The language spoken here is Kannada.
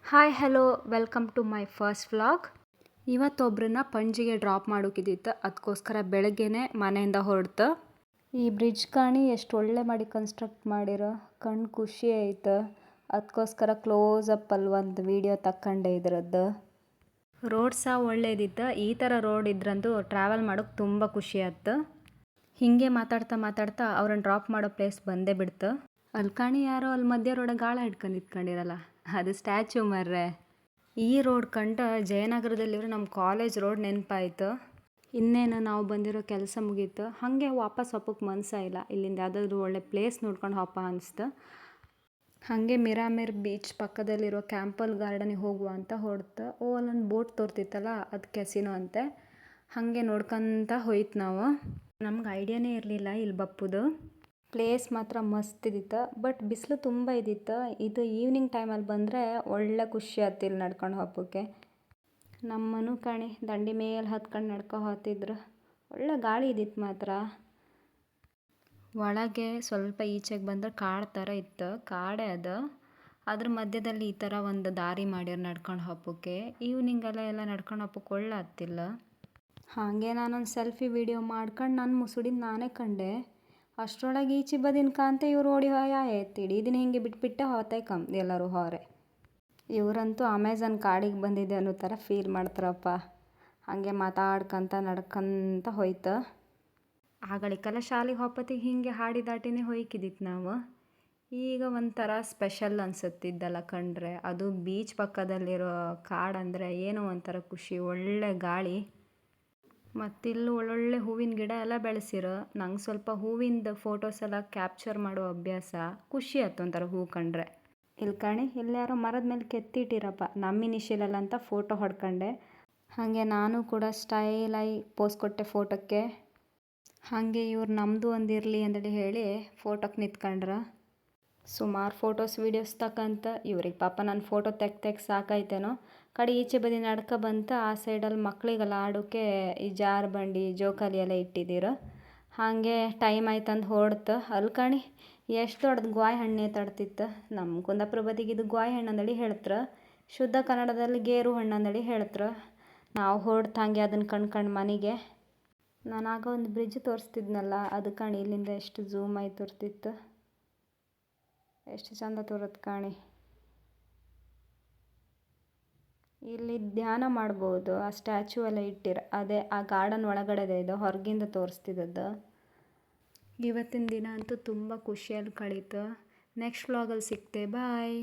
Hi hello welcome to my first vlog. ಇವತ್ತೊಬ್ರನ್ನ ಪಣಜಿಗೆ ಡ್ರಾಪ್ ಮಾಡೋಕಿದ್ದಿತ್ತು, ಅದಕ್ಕೋಸ್ಕರ ಬೆಳಗ್ಗೆನೆ ಮನೆಯಿಂದ ಹೊರಡ್ತು. ಈ ಬ್ರಿಡ್ಜ್ ಕಾಣಿ ಎಷ್ಟು ಒಳ್ಳೆ ಮಾಡಿ ಕನ್ಸ್ಟ್ರಕ್ಟ್ ಮಾಡಿರೋ, ಕಣ್ಣು ಖುಷಿ ಆಯ್ತು. ಅದಕ್ಕೋಸ್ಕರ ಕ್ಲೋಸ್ ಅಪ್ ಅಲ್ಲಿ ಒಂದು ವಿಡಿಯೋ ತಕ್ಕೊಂಡೆ ಇದ್ರದ್ದು. ರೋಡ್ ಸಹ ಒಳ್ಳೇದಿತ್ತು. ಈ ಥರ ರೋಡ್ ಇದ್ರಂತೂ ಟ್ರಾವೆಲ್ ಮಾಡೋಕೆ ತುಂಬ ಖುಷಿ ಆಯ್ತು. ಹೀಗೆ ಮಾತಾಡ್ತಾ ಮಾತಾಡ್ತಾ ಅವ್ರನ್ನ ಡ್ರಾಪ್ ಮಾಡೋ ಪ್ಲೇಸ್ ಬಂದೇ ಬಿಡ್ತು. ಅಲ್ಲಿ ಕಾಣಿ ಯಾರೋ ಅಲ್ಲಿ ಮಧ್ಯ ರೋಡಾಗ ಗಾಳ ಹಿಡ್ಕೊಂಡು ನಿಂತ್ಕೊಂಡಿರಲ್ಲ, ಅದು ಸ್ಟ್ಯಾಚ್ಯೂ ಮರ್ರೆ. ಈ ರೋಡ್ ಕಂಡು ಜಯನಗರದಲ್ಲಿರೋ ನಮ್ಮ ಕಾಲೇಜ್ ರೋಡ್ ನೆನಪಾಯಿತು. ಇನ್ನೇನು ನಾವು ಬಂದಿರೋ ಕೆಲಸ ಮುಗೀತು. ಹಾಗೆ ವಾಪಸ್ ಹೋಗೋಕ್ಕೆ ಮನಸ್ಸಾಯಿಲ್ಲ. ಇಲ್ಲಿಂದ ಯಾವುದಾದ್ರೂ ಒಳ್ಳೆ ಪ್ಲೇಸ್ ನೋಡ್ಕೊಂಡು ಹೋಪ ಅನಿಸ್ತು. ಹಾಗೆ ಮಿರಾಮಿರ್ ಬೀಚ್ ಪಕ್ಕದಲ್ಲಿರೋ ಕ್ಯಾಂಪಲ್ ಗಾರ್ಡನಿಗೆ ಹೋಗುವ ಅಂತ ಹೊರಡ್ತು. ಅಲ್ಲೊಂದು ಬೋಟ್ ತೋರ್ತಿತ್ತಲ್ಲ, ಅದು ಕೆಸಿನೋ ಅಂತೆ. ಹಾಗೆ ನೋಡ್ಕೊಂತ ಹೋಯ್ತು ನಾವು. ನಮ್ಗೆ ಐಡಿಯಾನೇ ಇರಲಿಲ್ಲ ಇಲ್ಲಿ ಬಪ್ಪುದು. ಪ್ಲೇಸ್ ಮಾತ್ರ ಮಸ್ತ್ ಇದ್ದಿತ್ತು, ಬಟ್ ಬಿಸಿಲು ತುಂಬ ಇದ್ದಿತ್ತು. ಇದು ಈವ್ನಿಂಗ್ ಟೈಮಲ್ಲಿ ಬಂದರೆ ಒಳ್ಳೆ ಖುಷಿ ಆಯ್ತು ಇಲ್ಲಿ ನಡ್ಕೊಂಡು ಹೋಗೋಕ್ಕೆ. ನಮ್ಮನು ಕಾಣಿ ದಂಡಿ ಮೇಲೆ ಹತ್ಕೊಂಡು ನಡ್ಕೊ ಹೋಗ್ತಿದ್ರು. ಒಳ್ಳೆ ಗಾಳಿ ಇದ್ದಿತ್ತು ಮಾತ್ರ. ಒಳಗೆ ಸ್ವಲ್ಪ ಈಚೆಗೆ ಬಂದರೆ ಕಾಡು ಥರ ಇತ್ತು, ಕಾಡೇ ಅದು. ಅದ್ರ ಮಧ್ಯದಲ್ಲಿ ಈ ಥರ ಒಂದು ದಾರಿ ಮಾಡ್ಯಾರ ನಡ್ಕೊಂಡು ಹೋಗೋಕ್ಕೆ. ಈವ್ನಿಂಗೆಲ್ಲ ನಡ್ಕೊಂಡು ಹೋಗೋಕ್ಕೆ ಒಳ್ಳೆ ಹತ್ತಿಲ್ಲ. ಹಾಗೆ ನಾನೊಂದು ಸೆಲ್ಫಿ ವಿಡಿಯೋ ಮಾಡ್ಕೊಂಡು ನನ್ನ ಮುಸುಡಿನ ನಾನೇ ಕಂಡೆ. ಅಷ್ಟರೊಳಗೆ ಈಚೆ ಬದಿನ ಕಾಂತ ಇವ್ರು ಓಡಿ ಎತ್ತಿಡಿ ಇದನ್ನ ಹಿಂಗೆ ಬಿಟ್ಬಿಟ್ಟೆ ಎಲ್ಲರೂ ಹೊರೆ. ಇವರಂತೂ ಅಮೆಝಾನ್ ಕಾಡಿಗೆ ಬಂದಿದ್ದೆ ಅನ್ನೋ ಥರ ಫೀಲ್ ಮಾಡ್ತಾರಪ್ಪ. ಹಾಗೆ ಮಾತಾಡ್ಕೊಂತ ನಡ್ಕೊಂತ ಹೋಯ್ತು. ಆಗಳಿಗೆಲ್ಲ ಶಾಲೆಗೆ ಹೋಪತ್ತಿಗೆ ಹೀಗೆ ಹಾಡಿ ದಾಟಿನೇ ಹೋಯ್ಕಿದ್ದಿತ್ತು ನಾವು. ಈಗ ಒಂಥರ ಸ್ಪೆಷಲ್ ಅನ್ಸುತ್ತಿದ್ದಲ್ಲ ಕಂಡ್ರೆ. ಅದು ಬೀಚ್ ಪಕ್ಕದಲ್ಲಿರೋ ಕಾಡಂದರೆ ಏನೋ ಒಂಥರ ಖುಷಿ, ಒಳ್ಳೆ ಗಾಳಿ. ಮತ್ತಿಲ್ಲಿ ಒಳ್ಳೊಳ್ಳೆ ಹೂವಿನ ಗಿಡ ಎಲ್ಲ ಬೆಳೆಸಿರೋ. ನಂಗೆ ಸ್ವಲ್ಪ ಹೂವಿಂದ ಫೋಟೋಸ್ ಎಲ್ಲ ಕ್ಯಾಪ್ಚರ್ ಮಾಡೋ ಅಭ್ಯಾಸ. ಖುಷಿ ಆಯ್ತು ಒಂಥರ ಹೂ ಕಂಡ್ರೆ. ಇಲ್ಲಿ ಕಾಣಿ ಇಲ್ಲಿ ಯಾರೋ ಮರದ ಮೇಲೆ ಕೆತ್ತಿಟ್ಟಿರಪ್ಪ, ನಮ್ಮ ಇನಿಷಿಯಲ್ ಅಂತ ಫೋಟೋ ಹೊಡ್ಕೊಂಡೆ. ಹಾಗೆ ನಾನು ಕೂಡ ಸ್ಟೈಲಾಗಿ ಪೋಸ್ ಕೊಟ್ಟೆ ಫೋಟೋಕ್ಕೆ. ಹಾಗೆ ಇವ್ರು ನಮ್ಮದು ಒಂದಿರಲಿ ಅಂತೇಳಿ ಹೇಳಿ ಫೋಟೋಕ್ಕೆ ನಿಂತ್ಕೊಂಡ್ರ. ಸುಮಾರು ಫೋಟೋಸ್ ವೀಡಿಯೋಸ್ ತಕ್ಕಂತ ಇವ್ರಿಗೆ ಪಾಪ ನನ್ನ ಫೋಟೋ ತೆಗ್ದು ಸಾಕಾಯ್ತೇನೋ. ಕಡೆ ಈಚೆ ಬದಿ ನಡ್ಕ ಬಂತ. ಆ ಸೈಡಲ್ಲಿ ಮಕ್ಕಳಿಗೆಲ್ಲ ಆಡೋಕ್ಕೆ ಈ ಜಾರು ಬಂಡಿ ಜೋಕಾಲಿ ಎಲ್ಲ ಇಟ್ಟಿದ್ದೀರ. ಹಾಗೆ ಟೈಮ್ ಆಯ್ತಂದು ಹೊಡ್ತು. ಅಲ್ಲಿ ಕಾಣಿ ಎಷ್ಟು ದೊಡ್ಡದು ಗ್ವಾಯ್ ಹಣ್ಣೆ ತಡ್ತಿತ್ತು. ನಮ್ಮ ಕುಂದಾಪುರ ಬದಿಗೆ ಇದು ಗ್ವಾಯ್ ಹಣ್ಣು ಅಂದೇಳಿ ಹೇಳ್ತಾರೆ, ಶುದ್ಧ ಕನ್ನಡದಲ್ಲಿ ಗೇರು ಹಣ್ಣು ಅಂದೇಳಿ ಹೇಳ್ತಾರೆ. ನಾವು ಹೊಡ್ತು ಹಾಗೆ ಅದನ್ನು ಕಣ್ಕಂಡು ಮನೆಗೆ. ನಾನಾಗ ಒಂದು ಬ್ರಿಡ್ಜ್ ತೋರಿಸ್ತಿದ್ನಲ್ಲ, ಅದು ಕಾಣಿ ಇಲ್ಲಿಂದ ಎಷ್ಟು ಝೂಮ್ ಆಗಿ ತೋರ್ತಿತ್ತು, ಎಷ್ಟು ಚಂದ ತೋರತ್ತೆ ಕಾಣಿ. ಇಲ್ಲಿ ಧ್ಯಾನ ಮಾಡ್ಬೋದು. ಆ ಸ್ಟ್ಯಾಚ್ಯೂ ಎಲ್ಲ ಇಟ್ಟಿರ, ಅದೇ ಆ ಗಾರ್ಡನ್ ಒಳಗಡೆದೇ ಇದು, ಹೊರಗಿಂದ ತೋರಿಸ್ತಿದ್ದದ್ದು. ಇವತ್ತಿನ ದಿನ ಅಂತೂ ತುಂಬ ಖುಷಿಯಲ್ಲಿ ಕಳೀತು. ನೆಕ್ಸ್ಟ್ ವ್ಲಾಗಲ್ಲಿ ಸಿಗ್ತೆ, ಬಾಯ್.